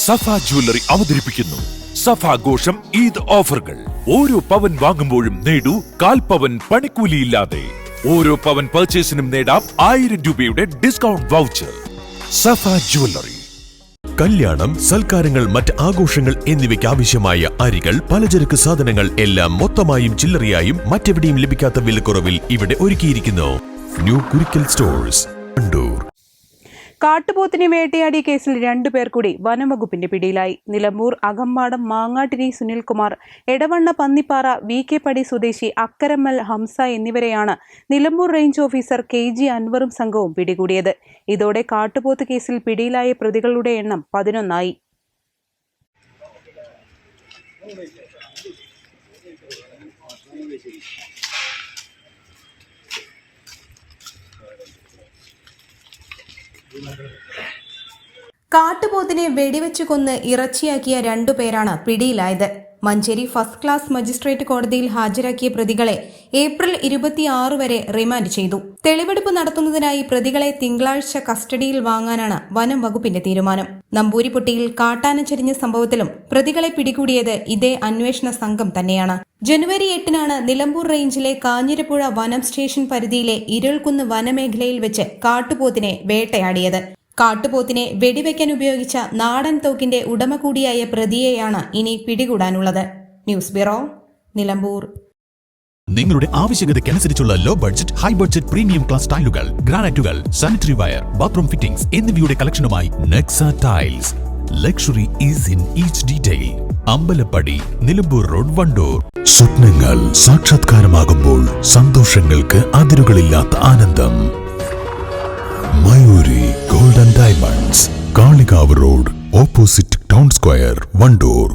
സഫ jewellery അവതരിപ്പിക്കുന്നു സഫാഘോഷം ഈദ് ഓഫറുകൾ. ഓരോ പവൻ വാങ്ങുമ്പോഴും നേടൂ 1/4 പവൻ പണിക്കൂലിയില്ലാതെ. ഓരോ പവൻ പർച്ചേസിനും നേടാം 1000 രൂപയുടെ ഡിസ്കൗണ്ട് വൗച്ചർ. സഫ ജ്വല്ലറി. കല്യാണം, സൽക്കാരങ്ങൾ, മറ്റ് ആഘോഷങ്ങൾ എന്നിവയ്ക്ക് ആവശ്യമായ അരികൾ, പലചരക്ക് സാധനങ്ങൾ എല്ലാം മൊത്തമായും ചില്ലറയായും മറ്റെവിടെയും ലഭിക്കാത്ത വിലക്കുറവിൽ ഇവിടെ ഒരുക്കിയിരിക്കുന്നു. New Kurikkal stores, Wandoor. കാട്ടുപോത്തിനെ വേട്ടയാടിയ കേസിൽ 2 പേർ കൂടി വനംവകുപ്പിന്റെ പിടിയിലായി. നിലമ്പൂർ അകമ്പാടം മാങ്ങാട്ടിരി സുനിൽകുമാർ, എടവണ്ണ പന്നിപ്പാറ VK പടി സ്വദേശി അക്കരമ്മൽ ഹംസ എന്നിവരെയാണ് നിലമ്പൂർ റേഞ്ച് ഓഫീസർ KG അൻവറും സംഘവും പിടികൂടിയത്. ഇതോടെ കാട്ടുപോത്ത് കേസിൽ പിടിയിലായ പ്രതികളുടെ എണ്ണം 11 ആയി. കാട്ടുപോത്തിനെ വെടിവെച്ച് കൊന്ന് ഇറച്ചിയാക്കിയ 2 പേരാണ് പിടിയിലായത്. മഞ്ചേരി ഫസ്റ്റ് ക്ലാസ് മജിസ്ട്രേറ്റ് കോടതിയിൽ ഹാജരാക്കിയ പ്രതികളെ ഏപ്രിൽ 26 വരെ റിമാൻഡ് ചെയ്തു. തെളിവെടുപ്പ് നടത്തുന്നതിനായി പ്രതികളെ തിങ്കളാഴ്ച കസ്റ്റഡിയിൽ വാങ്ങാനാണ് വനം വകുപ്പിന്റെ തീരുമാനം. നമ്പൂരിപ്പൊട്ടിയിൽ കാട്ടാന ചരിഞ്ഞ സംഭവത്തിലും പ്രതികളെ പിടികൂടിയത് ഇതേ അന്വേഷണ സംഘം തന്നെയാണ്. ജനുവരി 8-നാണ് നിലമ്പൂർ റേഞ്ചിലെ കാഞ്ഞിരപ്പുഴ വനം സ്റ്റേഷൻ പരിധിയിലെ ഇരുൾകുന്ന് വനമേഖലയിൽ വെച്ച് കാട്ടുപോത്തിനെ വേട്ടയാടിയത്. കാട്ടുപോത്തിനെ വെടിവെക്കാൻ ഉപയോഗിച്ച നാടൻ തോക്കിന്റെ ഉടമ കൂടിയായ പ്രതിയെയാണ് ഇനി പിടികൂടാനുള്ളത്. News bureau, Nilambur. നിങ്ങളുടെ ആവശ്യകതയ്ക്കനുസരിച്ചുള്ള low budget, high budget, premium class ടൈലുകൾ, ഗ്രാനൈറ്റുകൾ, സാനിറ്ററി വയർ, ബാത്റൂം ഫിറ്റിംഗ്സ് എന്നിവയുടെ കളക്ഷനുമായി Nexa tiles. Luxury is in each detail. Ambalappadi, Nilambur road, Wandoor. സ്വപ്നങ്ങൾ സാക്ഷാത്കാരമാകുമ്പോൾ സന്തോഷങ്ങൾക്ക് അതിരുകളില്ലാത്ത ആനന്ദം. Mayoori gold and diamonds, Kalikavu road, opposite town square, Wandoor.